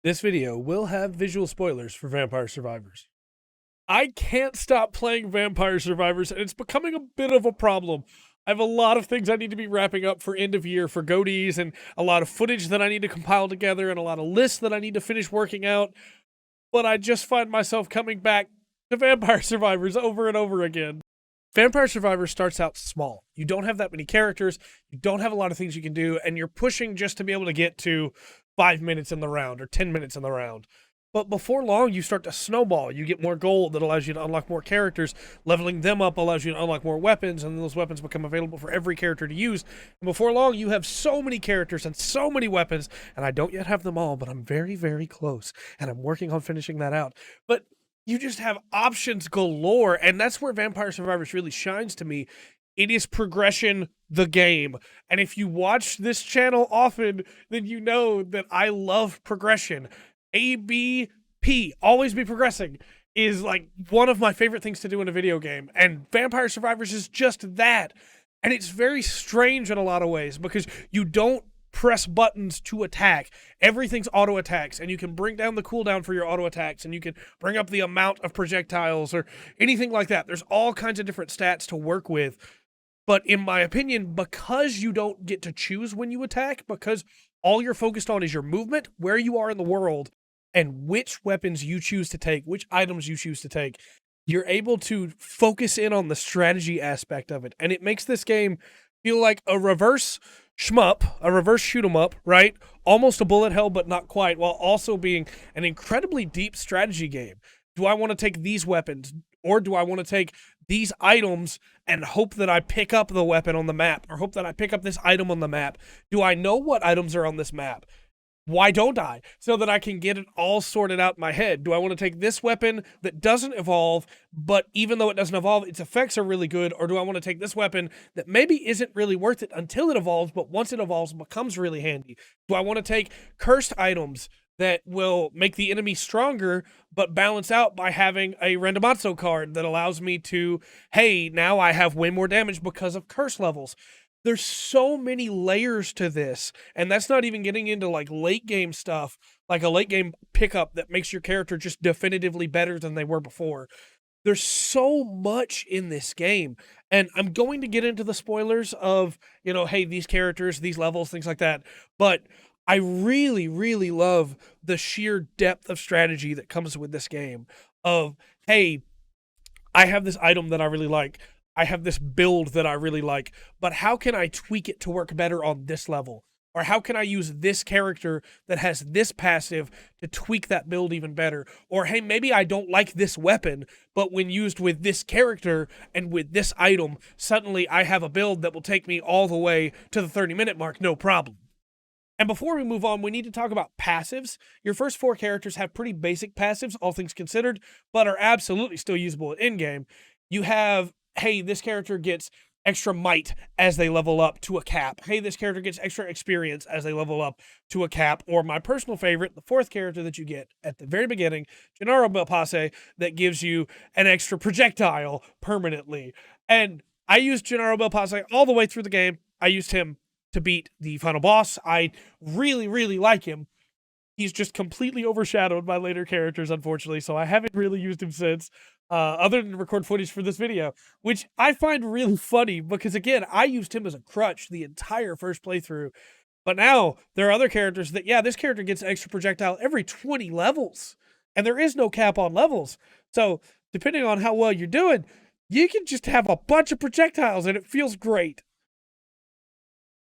This video will have visual spoilers for Vampire Survivors. I can't stop playing Vampire Survivors, and it's becoming a bit of a problem. I have a lot of things I need to be wrapping up for end of year for GOTYs, and a lot of footage that I need to compile together, and a lot of lists that I need to finish working out. But I just find myself coming back to Vampire Survivors over and over again. Vampire Survivors starts out small. You don't have that many characters, you don't have a lot of things you can do, and you're pushing just to be able to get to 5 minutes in the round or 10 minutes in the round. But before long, you start to snowball. You get more gold that allows you to unlock more characters. Leveling them up allows you to unlock more weapons, and those weapons become available for every character to use. And before long, you have so many characters and so many weapons, and I don't yet have them all, but I'm very, very close, and I'm working on finishing that out. But you just have options galore, and that's where Vampire Survivors really shines to me. It is progression the game. And if you watch this channel often, then you know that I love progression. ABP, always be progressing, is like one of my favorite things to do in a video game. And Vampire Survivors is just that. And it's very strange in a lot of ways because you don't press buttons to attack. Everything's auto attacks, and you can bring down the cooldown for your auto attacks, and you can bring up the amount of projectiles or anything like that. There's all kinds of different stats to work with. But in my opinion, because you don't get to choose when you attack, because all you're focused on is your movement, where you are in the world, and which weapons you choose to take, which items you choose to take, you're able to focus in on the strategy aspect of it. And it makes this game feel like a reverse shmup, a reverse shoot 'em up, right? Almost a bullet hell, but not quite, while also being an incredibly deep strategy game. Do I want to take these weapons, or do I want to take these items and hope that I pick up the weapon on the map, or hope that I pick up this item on the map? Do I know what items are on this map? Why don't I? So that I can get it all sorted out in my head. Do I want to take this weapon that doesn't evolve, but even though it doesn't evolve, its effects are really good? Or do I want to take this weapon that maybe isn't really worth it until it evolves, but once it evolves, becomes really handy? Do I want to take cursed items that will make the enemy stronger, but balance out by having a Randomazzo card that allows me to, hey, now I have way more damage because of curse levels? There's so many layers to this, and that's not even getting into like late game stuff, like a late game pickup that makes your character just definitively better than they were before. There's so much in this game, and I'm going to get into the spoilers of, hey, these characters, these levels, things like that, but I really, really love the sheer depth of strategy that comes with this game of, hey, I have this item that I really like. I have this build that I really like, but how can I tweak it to work better on this level? Or how can I use this character that has this passive to tweak that build even better? Or, hey, maybe I don't like this weapon, but when used with this character and with this item, suddenly I have a build that will take me all the way to the 30-minute mark, no problem. And before we move on, we need to talk about passives. Your first 4 characters have pretty basic passives, all things considered, but are absolutely still usable in-game. You have, hey, this character gets extra might as they level up to a cap. Hey, this character gets extra experience as they level up to a cap. Or my personal favorite, the 4th character that you get at the very beginning, Gennaro Belpasse, that gives you an extra projectile permanently. And I used Gennaro Belpasse all the way through the game. I used him to beat the final boss. I really, really like him. He's just completely overshadowed by later characters, unfortunately, so I haven't really used him since, other than record footage for this video, which I find really funny because, again, I used him as a crutch the entire first playthrough, but now there are other characters that, yeah, this character gets an extra projectile every 20 levels, and there is no cap on levels, so depending on how well you're doing, you can just have a bunch of projectiles, and it feels great.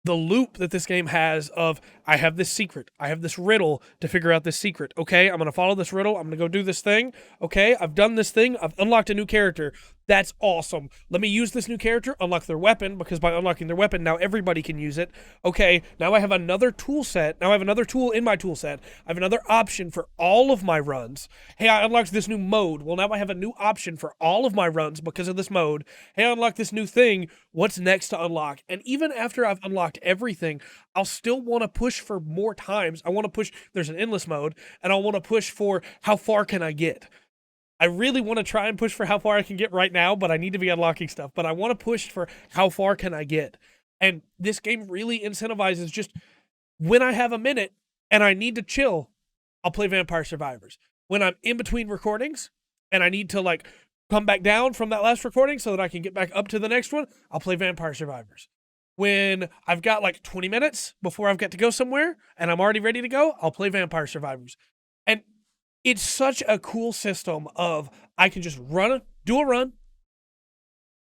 The loop that this game has of, I have this secret, I have this riddle to figure out this secret. Okay, I'm going to follow this riddle, I'm going to go do this thing. Okay, I've done this thing, I've unlocked a new character. That's awesome. Let me use this new character, unlock their weapon, because by unlocking their weapon, now everybody can use it. Okay, now I have another tool set. Now I have another tool in my tool set. I have another option for all of my runs. Hey, I unlocked this new mode. Well, now I have a new option for all of my runs because of this mode. Hey, I unlocked this new thing. What's next to unlock? And even after I've unlocked everything, I'll still want to push for more times. I want to push, there's an endless mode, and I want to push for how far can I get? I really want to try and push for how far I can get right now, but I need to be unlocking stuff. But I want to push for how far can I get? And this game really incentivizes just when I have a minute and I need to chill, I'll play Vampire Survivors. When I'm in between recordings and I need to like come back down from that last recording so that I can get back up to the next one, I'll play Vampire Survivors. When I've got like 20 minutes before I've got to go somewhere and I'm already ready to go, I'll play Vampire Survivors. And it's such a cool system of I can just do a run,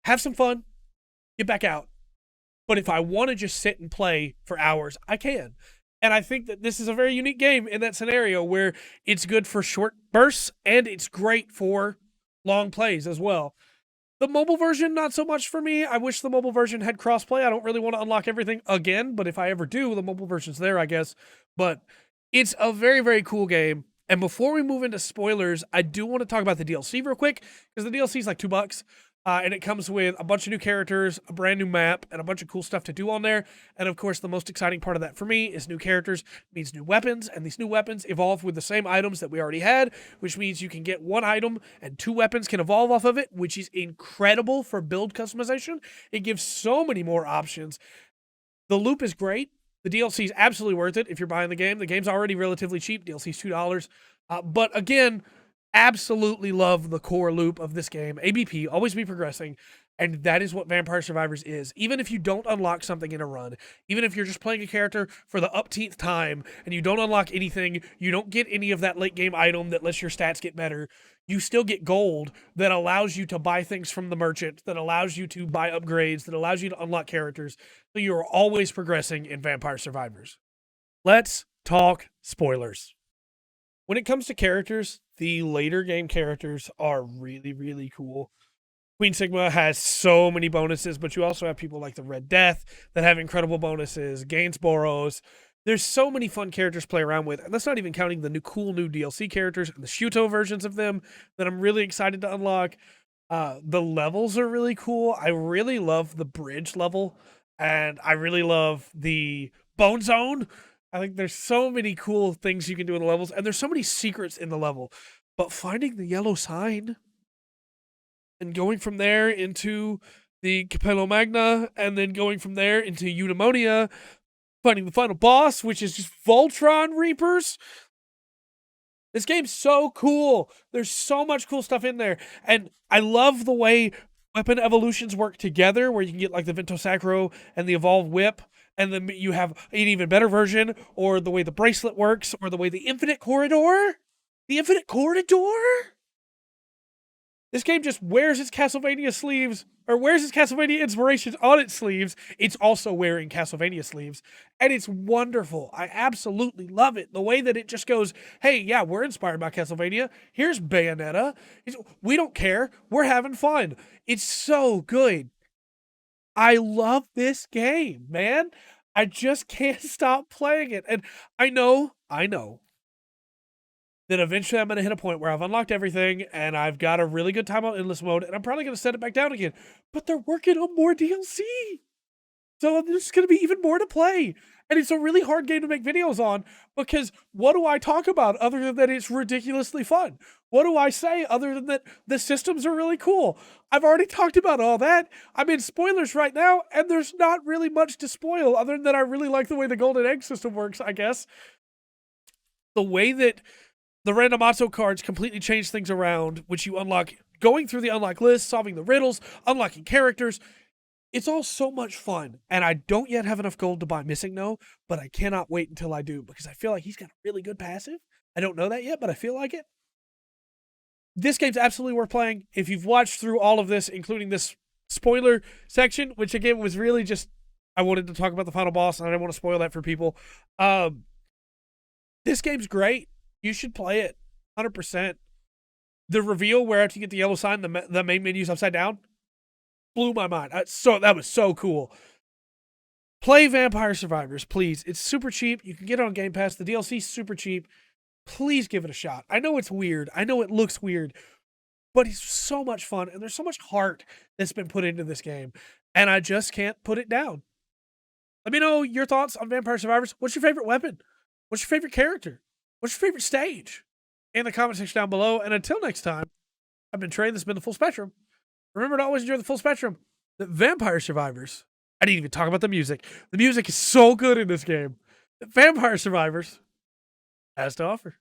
have some fun, get back out. But if I want to just sit and play for hours, I can. And I think that this is a very unique game in that scenario where it's good for short bursts and it's great for long plays as well. The mobile version, not so much for me. I wish the mobile version had crossplay. I don't really want to unlock everything again, but if I ever do, the mobile version's there, I guess. But it's a very, very cool game. And before we move into spoilers, I do want to talk about the DLC real quick, because the DLC is like $2. And it comes with a bunch of new characters, a brand new map, and a bunch of cool stuff to do on there. And of course, the most exciting part of that for me is new characters means new weapons, and these new weapons evolve with the same items that we already had, which means you can get one item and 2 weapons can evolve off of it, which is incredible for build customization. It gives so many more options. The loop is great. The DLC is absolutely worth it if you're buying the game. The game's already relatively cheap. DLC's $2. But again, absolutely love the core loop of this game. ABP, always be progressing, and that is what Vampire Survivors is. Even if you don't unlock something in a run, even if you're just playing a character for the upteenth time and you don't unlock anything, you don't get any of that late game item that lets your stats get better, you still get gold that allows you to buy things from the merchant, that allows you to buy upgrades, that allows you to unlock characters. So you're always progressing in Vampire Survivors. Let's talk spoilers. When it comes to characters, the later game characters are really, really cool. Queen Sigma has so many bonuses, but you also have people like the Red Death that have incredible bonuses, Gainsboroughs. There's so many fun characters to play around with, and that's not even counting the cool new DLC characters and the Shuto versions of them that I'm really excited to unlock. The levels are really cool. I really love the bridge level, and I really love the Bone Zone. I think there's so many cool things you can do in the levels, and there's so many secrets in the level. But finding the yellow sign and going from there into the Capello Magna, and then going from there into Eudaimonia, finding the final boss, which is just Voltron Reapers. This game's so cool. There's so much cool stuff in there. And I love the way weapon evolutions work together, where you can get like the Vento Sacro and the Evolved Whip, and then you have an even better version, or the way the bracelet works, or the way the Infinite Corridor. The Infinite Corridor? This game just wears its Castlevania sleeves, or wears its Castlevania inspirations on its sleeves. It's also wearing Castlevania sleeves, and it's wonderful. I absolutely love it. The way that it just goes, hey, yeah, we're inspired by Castlevania. Here's Bayonetta. We don't care. We're having fun. It's so good. I love this game, man. I just can't stop playing it. And I know that eventually I'm going to hit a point where I've unlocked everything and I've got a really good time on endless mode, and I'm probably going to set it back down again. But they're working on more DLC. So there's going to be even more to play. And it's a really hard game to make videos on, because what do I talk about other than that it's ridiculously fun? What do I say other than that the systems are really cool? I've already talked about all that. I'm in spoilers right now, and there's not really much to spoil other than that I really like the way the Golden Egg system works, I guess. The way that the Randomazo cards completely change things around, which you unlock going through the unlock list, solving the riddles, unlocking characters. It's all so much fun, and I don't yet have enough gold to buy Missing No, but I cannot wait until I do, because I feel like he's got a really good passive. I don't know that yet, but I feel like it. This game's absolutely worth playing. If you've watched through all of this, including this spoiler section, which again was really just, I wanted to talk about the final boss, and I didn't want to spoil that for people. This game's great. You should play it, 100%. The reveal where after you get the yellow sign, the main menu's upside down, blew my mind. That was so cool. Play Vampire Survivors, please. It's super cheap. You can get it on Game Pass. The DLC's super cheap. Please give it a shot. I know it's weird. I know it looks weird, but it's so much fun, and there's so much heart that's been put into this game, and I just can't put it down. Let me know your thoughts on Vampire Survivors. What's your favorite weapon? What's your favorite character? What's your favorite stage? In the comment section down below. And until next time, I've been Trey. This has been The Full Spectrum. Remember to always enjoy the full spectrum. The Vampire Survivors. I didn't even talk about the music. The music is so good in this game. The Vampire Survivors has to offer.